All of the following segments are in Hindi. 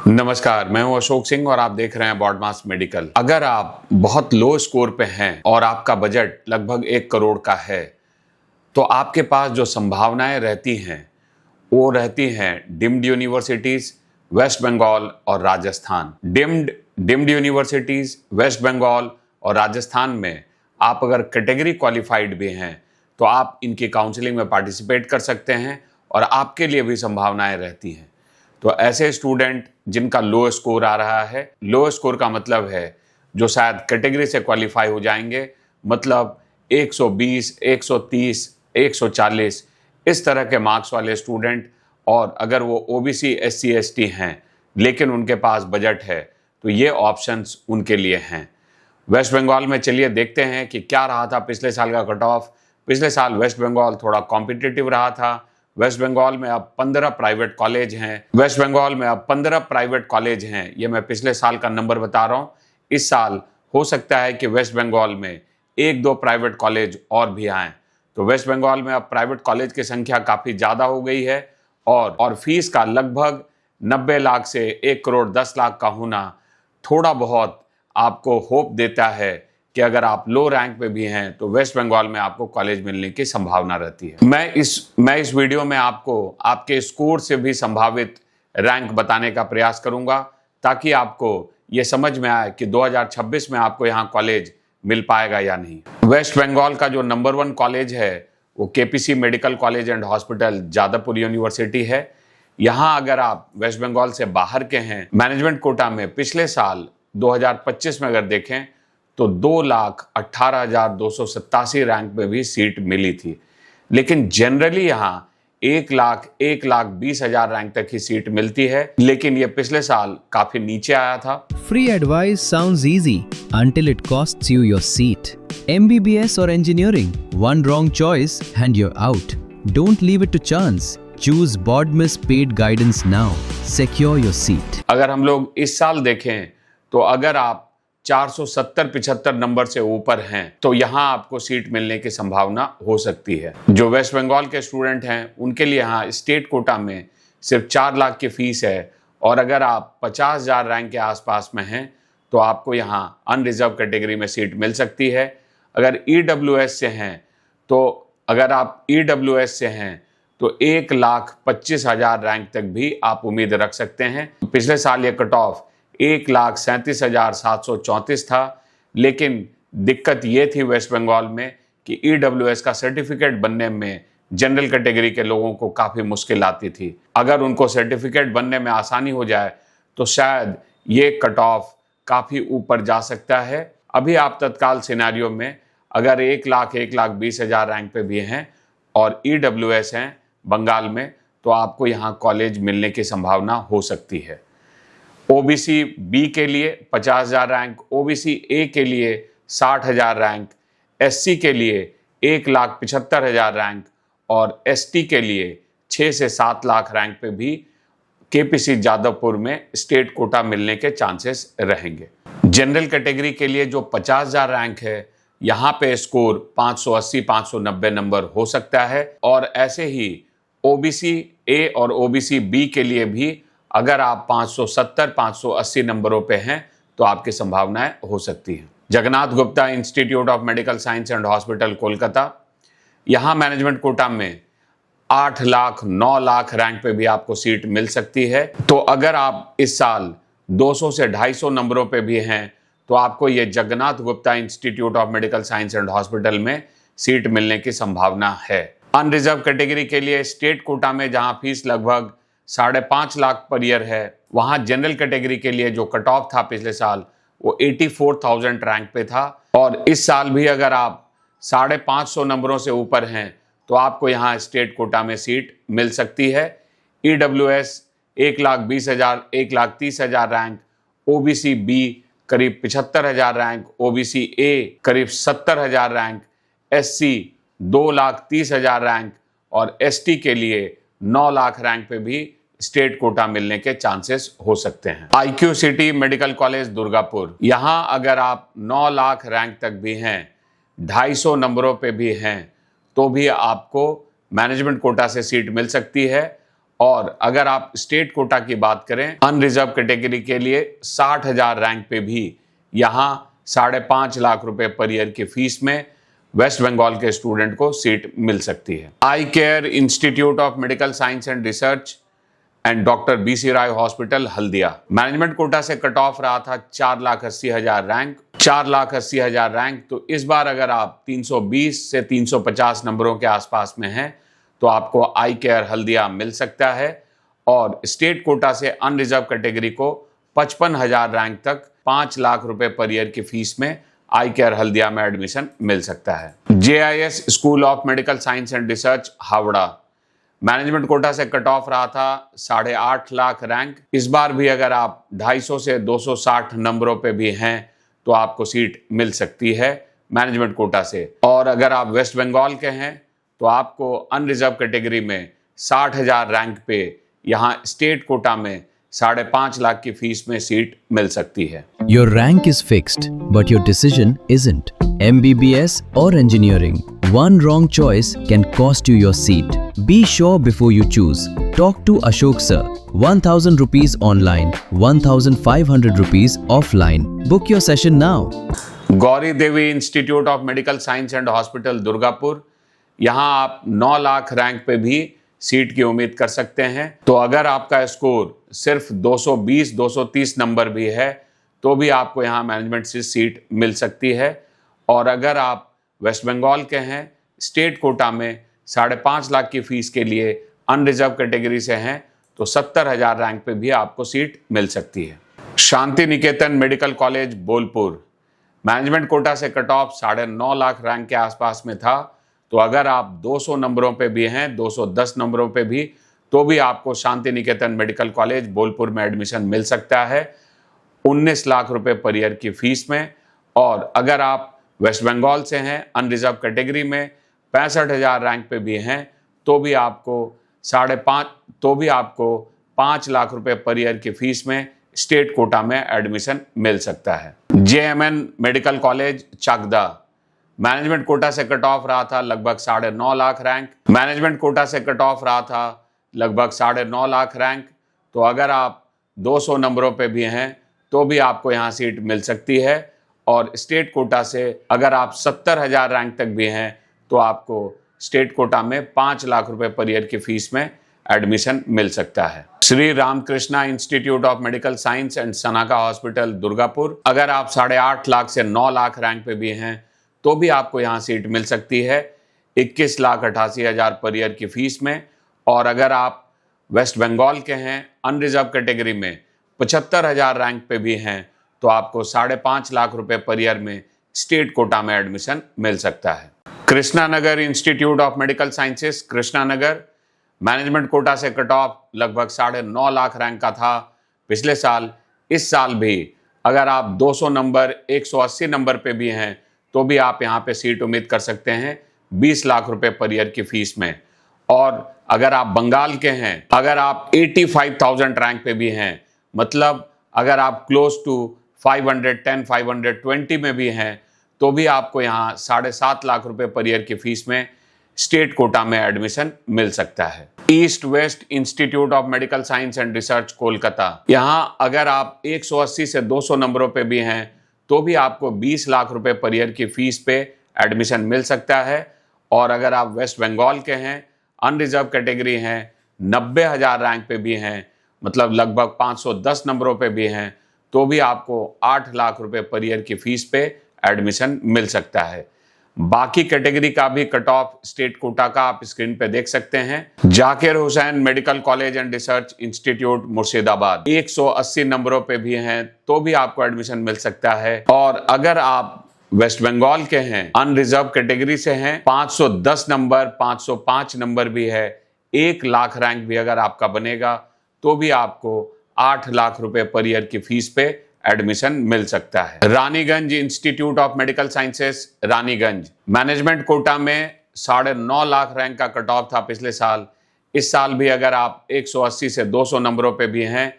नमस्कार, मैं हूं अशोक सिंह और आप देख रहे हैं बॉडमास मेडिकल। अगर आप बहुत लो स्कोर पे हैं और आपका बजट लगभग 1 करोड़ का है, तो आपके पास जो संभावनाएं रहती हैं वो रहती हैं डिम्ड यूनिवर्सिटीज, वेस्ट बंगाल और राजस्थान। डिम्ड यूनिवर्सिटीज, वेस्ट बंगाल और राजस्थान में आप अगर कैटेगरी क्वालिफाइड भी हैं तो आप इनकी काउंसलिंग में पार्टिसिपेट कर सकते हैं और आपके लिए भी संभावनाएं रहती हैं। तो ऐसे स्टूडेंट जिनका लो स्कोर आ रहा है, लो स्कोर का मतलब है जो शायद कैटेगरी से क्वालिफाई हो जाएंगे, मतलब 120, 130, 140 इस तरह के मार्क्स वाले स्टूडेंट, और अगर वो ओबीसी, एससी, एसटी हैं लेकिन उनके पास बजट है तो ये ऑप्शंस उनके लिए हैं। वेस्ट बंगाल में चलिए देखते हैं कि क्या रहा था पिछले साल का कट ऑफ। पिछले साल वेस्ट बंगाल थोड़ा कॉम्पिटिटिव रहा था। वेस्ट बंगाल में अब 15 प्राइवेट कॉलेज हैं। वेस्ट बंगाल में अब 15 प्राइवेट कॉलेज हैं। ये मैं पिछले साल का नंबर बता रहा हूँ। इस साल हो सकता है कि वेस्ट बंगाल में 1-2 प्राइवेट कॉलेज और भी आएँ। तो वेस्ट बंगाल में अब प्राइवेट कॉलेज की संख्या काफ़ी ज़्यादा हो गई है और फीस का लगभग 90 लाख से 1 करोड़ 10 लाख का होना थोड़ा बहुत आपको होप देता है कि अगर आप लो रैंक पे भी हैं तो वेस्ट बंगाल में आपको कॉलेज मिलने की संभावना रहती है। मैं इस वीडियो में आपको आपके स्कोर से भी संभावित रैंक बताने का प्रयास करूंगा ताकि आपको ये समझ में आए कि 2026 में आपको यहाँ कॉलेज मिल पाएगा या नहीं। वेस्ट बंगाल का जो नंबर 1 कॉलेज है वो KPC medical college and hospital Jadavpur university है। यहाँ अगर आप वेस्ट बंगाल से बाहर के हैं, मैनेजमेंट कोटा में पिछले साल 2025 में अगर देखें तो 2,18,287 रैंक में भी सीट मिली थी, लेकिन जनरली यहाँ 1,20,000 रैंक तक ही सीट मिलती है, लेकिन ये पिछले साल काफी नीचे आया था। Free advice sounds easy until it costs you your seat. MBBS or engineering, one wrong choice and you're out. Don't leave it to chance. Choose BODMIS paid guidance now. Secure your seat. अगर हम लोग इस साल देखें तो अगर आप 470-75 नंबर से ऊपर हैं तो यहाँ आपको सीट मिलने की संभावना हो सकती है। जो वेस्ट बंगाल के स्टूडेंट हैं उनके लिए यहाँ स्टेट कोटा में सिर्फ 4 लाख की फीस है, और अगर आप 50,000 रैंक के आसपास में हैं तो आपको यहाँ अनरिजर्व कैटेगरी में सीट मिल सकती है। अगर ईडब्ल्यूएस से हैं तो 1,25,000 रैंक तक भी आप उम्मीद रख सकते हैं। पिछले साल ये कट ऑफ 1,37,734 था, लेकिन दिक्कत ये थी वेस्ट बंगाल में कि ईडब्ल्यूएस का सर्टिफिकेट बनने में जनरल कैटेगरी के लोगों को काफ़ी मुश्किल आती थी। अगर उनको सर्टिफिकेट बनने में आसानी हो जाए तो शायद ये कट ऑफ काफ़ी ऊपर जा सकता है। अभी आप तत्काल सिनेरियो में अगर 1,20,000 रैंक पे भी हैं और ईडब्ल्यूएस हैं बंगाल में तो आपको यहाँ कॉलेज मिलने की संभावना हो सकती है। ओबीसी बी के लिए 50,000 रैंक, ओबीसी ए के लिए 60,000 रैंक, एससी के लिए 1,75,000 रैंक और एसटी के लिए 6 से 7 लाख रैंक पे भी केपीसी जादवपुर में स्टेट कोटा मिलने के चांसेस रहेंगे। जनरल कैटेगरी के लिए जो 50,000 रैंक है यहाँ पे स्कोर 580-590 नंबर हो सकता है, और ऐसे ही ओबीसी ए और ओबीसी बी के लिए भी अगर आप 570-580 नंबरों पे हैं तो आपकी संभावनाएं हो सकती हैं। Jagannath Gupta institute of medical science and hospital Kolkata, यहाँ मैनेजमेंट कोटा में 8 लाख 9 लाख रैंक पे भी आपको सीट मिल सकती है। तो अगर आप इस साल 200 से 250 नंबरों पे भी हैं तो आपको ये Jagannath Gupta institute of medical science and hospital में सीट मिलने की संभावना है। अनरिजर्व कैटेगरी के लिए स्टेट कोटा में जहाँ फीस लगभग 5.5 लाख पर ईयर है, वहाँ जनरल कैटेगरी के लिए जो कट ऑफ था पिछले साल वो 84,000 रैंक पे था, और इस साल भी अगर आप 550 नंबरों से ऊपर हैं तो आपको यहाँ स्टेट कोटा में सीट मिल सकती है। ईडब्ल्यूएस 1,20,000, 1,30,000 रैंक, ओबीसी बी करीब 75,000 रैंक, ओबीसी ए करीब 70,000 रैंक, एससी 2,30,000 रैंक और एसटी के लिए 9 लाख रैंक पे भी स्टेट कोटा मिलने के चांसेस हो सकते हैं। IQ city medical college Durgapur, यहाँ अगर आप 9 लाख रैंक तक भी हैं, 250 नंबरों पे भी हैं तो भी आपको मैनेजमेंट कोटा से सीट मिल सकती है, और अगर आप स्टेट कोटा की बात करें, अनरिजर्व कैटेगरी के लिए 60,000 रैंक पे भी यहाँ 5.5 लाख रुपए पर ईयर की फीस में वेस्ट बंगाल के स्टूडेंट को सीट मिल सकती है। I care institute of medical science and research and doctor BC Roy hospital Haldia, management quota से कट ऑफ रहा था 4,80,000 रैंक। 4,80,000 रैंक, तो इस बार अगर आप 320 से 350 नंबरों के आसपास में हैं तो आपको आई केयर हल्दिया मिल सकता है। और स्टेट कोटा से अनरिजर्व कैटेगरी को 55,000 रैंक तक 5 लाख रुपए पर ईयर की फीस में आई केयर हल्दिया में एडमिशन मिल सकता है। JIS school of medical science and research Howrah, management quota से कट ऑफ रहा था 8.5 लाख रैंक। इस बार भी अगर आप 250 से 260 नंबरों पे भी हैं तो आपको सीट मिल सकती है मैनेजमेंट कोटा से। और अगर आप वेस्ट बंगाल के हैं तो आपको अनरिजर्व कैटेगरी में 60,000 रैंक पे यहाँ स्टेट कोटा में 5.5 लाख की फीस में सीट मिल सकती है। Your rank is fixed, but your decision isn't. MBBS or engineering, one wrong choice can cost you your seat. Be sure before you choose. Talk to Ashok sir. 1,000 rupees online, 1,500 rupees offline. Book your session now. Gauri Devi institute of medical science and hospital Durgapur, यहाँ आप 9 लाख रैंक पे भी सीट की उम्मीद कर सकते हैं। तो अगर आपका स्कोर सिर्फ 220-230 नंबर भी है तो भी आपको यहाँ मैनेजमेंट से सीट मिल सकती है। और अगर आप वेस्ट बंगाल के हैं, स्टेट कोटा में 5.5 लाख की फीस के लिए अनरिजर्व कैटेगरी से हैं तो 70,000 रैंक पे भी आपको सीट मिल सकती है। Shanti Niketan medical college Bolpur, management quota से कट ऑफ 9.5 लाख रैंक के आसपास में था। तो अगर आप 200 नंबरों पे भी हैं, 210 नंबरों पे भी, तो भी आपको शांति निकेतन मेडिकल कॉलेज बोलपुर में एडमिशन मिल सकता है 19 लाख रुपए पर ईयर की फीस में। और अगर आप वेस्ट बंगाल से हैं, अनरिजर्व कैटेगरी में 65,000 रैंक पे भी हैं तो भी आपको 5 लाख रुपए पर ईयर की फीस में स्टेट कोटा में एडमिशन मिल सकता है। JMN medical college Chakdaha, management quota से कट ऑफ रहा था लगभग 9.5 लाख रैंक। मैनेजमेंट कोटा से कट ऑफ रहा था लगभग 9.5 लाख रैंक। तो अगर आप 200 नंबरों पे भी हैं तो भी आपको यहाँ सीट मिल सकती है। और स्टेट कोटा से अगर आप 70,000 रैंक तक भी हैं तो आपको स्टेट कोटा में 5 लाख रुपए पर ईयर की फीस में एडमिशन मिल सकता है। Shri Ramakrishna institute of medical science and Sanaka hospital Durgapur, अगर आप 8.5 लाख से 9 लाख रैंक पे भी हैं तो भी आपको यहाँ सीट मिल सकती है 21,88,000 पर ईयर की फीस में। और अगर आप वेस्ट बंगाल के हैं, अनरिजर्व कैटेगरी में 75,000 रैंक पे भी हैं तो आपको 5.5 लाख रुपए पर ईयर में स्टेट कोटा में एडमिशन मिल सकता है। Krishnanagar institute of medical sciences Krishnanagar, management quota से कट ऑफ लगभग 9.5 लाख रैंक का था पिछले साल। इस साल भी अगर आप 200 नंबर 180 नंबर पे भी हैं तो भी आप यहाँ पे सीट उम्मीद कर सकते हैं 20 लाख रुपए पर ईयर की फीस में। और अगर आप बंगाल के हैं, अगर आप 85,000 रैंक पे भी हैं, मतलब अगर आप क्लोज टू 510 520 में भी हैं तो भी आपको यहाँ 7.5 लाख रुपए पर ईयर की फीस में स्टेट कोटा में एडमिशन मिल सकता है। East west institute of medical science and research Kolkata, यहाँ अगर आप 180 से 200 नंबरों पे भी हैं तो भी आपको 20 लाख रुपए पर ईयर की फीस पे एडमिशन मिल सकता है। और अगर आप वेस्ट बंगाल के हैं, अनरिजर्व कैटेगरी हैं, 90,000 रैंक पे भी हैं, मतलब लगभग 510 नंबरों पे भी हैं, तो भी आपको 8 लाख रुपए पर ईयर की फीस पे एडमिशन मिल सकता है। बाकी कैटेगरी का भी कट ऑफ स्टेट कोटा का आप स्क्रीन पे देख सकते हैं। Zakir Hussain medical college and research institute Murshidabad, 180 नंबरों पे भी हैं तो भी आपको एडमिशन मिल सकता है। और अगर आप वेस्ट बंगाल के हैं, अनरिजर्व कैटेगरी से हैं, 510 नंबर 505 नंबर भी है, 1 लाख रैंक भी अगर आपका बनेगा तो भी आपको 8 लाख रुपए पर ईयर की फीस पे एडमिशन मिल सकता है। Raniganj institute of medical sciences Raniganj, management quota में 9.5 लाख रैंक का कट ऑफ था पिछले साल। इस साल भी अगर आप 180 से 200 नंबरों पे भी हैं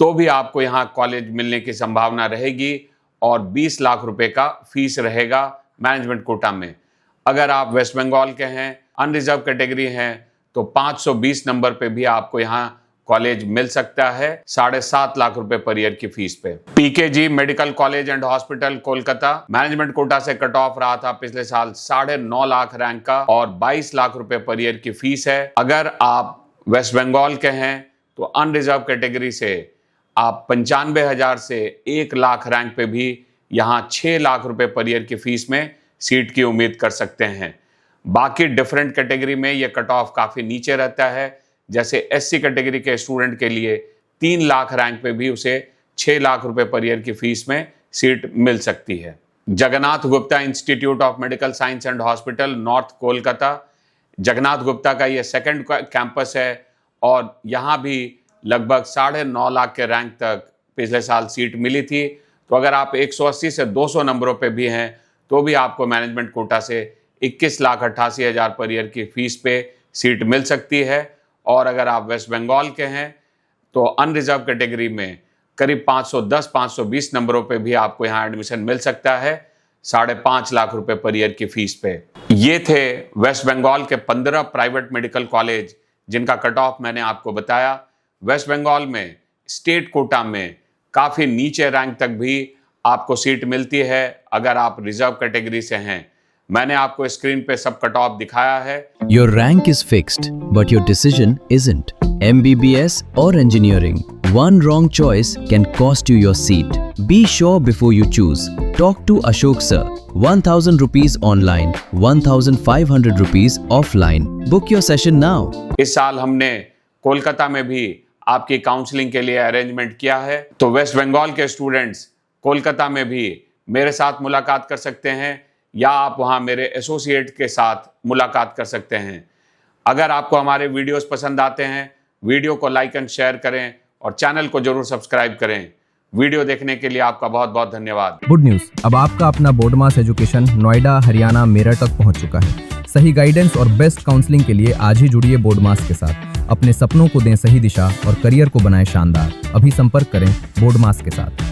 तो भी आपको यहाँ कॉलेज मिलने की संभावना रहेगी और 20 लाख रुपए का फीस रहेगा मैनेजमेंट कोटा में। अगर आप वेस्ट बंगाल के हैं, अनरिजर्व कैटेगरी हैं, तो 520 नंबर पे भी आपको यहाँ कॉलेज मिल सकता है 7.5 लाख रुपए पर ईयर की फीस पे। PKG medical college and hospital Kolkata management quota से कट ऑफ रहा था पिछले साल 9.5 लाख रैंक का और 22 लाख रुपए पर ईयर की फीस है। अगर आप वेस्ट बंगाल के हैं तो अनरिजर्व कैटेगरी से आप 95,000 से 1 लाख रैंक पे भी यहाँ 6 लाख रुपए पर ईयर की फीस में सीट की उम्मीद कर सकते हैं। बाकी डिफरेंट कैटेगरी में ये कट ऑफ काफी नीचे रहता है। जैसे एससी कैटेगरी के स्टूडेंट के लिए 3 लाख रैंक पे भी उसे 6 लाख रुपए पर ईयर की फीस में सीट मिल सकती है। Jagannath Gupta institute of medical science and hospital north Kolkata, Jagannath Gupta का ये सेकंड कैंपस है और यहाँ भी लगभग 9.5 लाख के रैंक तक पिछले साल सीट मिली थी। तो अगर आप 180 से 200 नंबरों पे भी हैं तो भी आपको मैनेजमेंट कोटा से 21,88,000 पर ईयर की फीस पे सीट मिल सकती है। और अगर आप वेस्ट बंगाल के हैं तो अनरिजर्व कैटेगरी में करीब 510-520 नंबरों पे भी आपको यहाँ एडमिशन मिल सकता है 5.5 लाख रुपए पर ईयर की फीस पे। ये थे वेस्ट बंगाल के 15 प्राइवेट मेडिकल कॉलेज जिनका कट ऑफ मैंने आपको बताया। वेस्ट बंगाल में स्टेट कोटा में काफी नीचे रैंक तक भी आपको सीट मिलती है अगर आप रिजर्व कैटेगरी से हैं। मैंने आपको स्क्रीन पे सब कट ऑफ दिखाया है। Your rank is fixed, but your decision isn't. MBBS or engineering. One wrong choice can cost you your seat. Be sure before you choose. Talk to Ashok sir. 1,000 rupees online, 1,500 rupees offline. Book your session now. इस साल हमने कोलकाता में भी आपकी काउंसलिंग के लिए अरेंजमेंट किया है। तो वेस्ट बंगाल के स्टूडेंट्स कोलकाता में भी मेरे साथ मुलाकात कर सकते हैं या आप वहां मेरे एसोसिएट के साथ मुलाकात कर सकते हैं। अगर आपको हमारे वीडियोस पसंद आते हैं, वीडियो को लाइक एंड शेयर करें और चैनल को जरूर सब्सक्राइब करें। वीडियो देखने के लिए आपका बहुत बहुत धन्यवाद। गुड न्यूज़, अब आपका अपना बोर्ड मास एजुकेशन नोएडा, हरियाणा, मेरठ तक पहुंच चुका है। सही गाइडेंस और बेस्ट काउंसलिंग के लिए आज ही जुड़िए बोर्ड मास के साथ। अपने सपनों को दें सही दिशा और करियर को बनाएं शानदार। अभी संपर्क करें बोर्ड मास के साथ।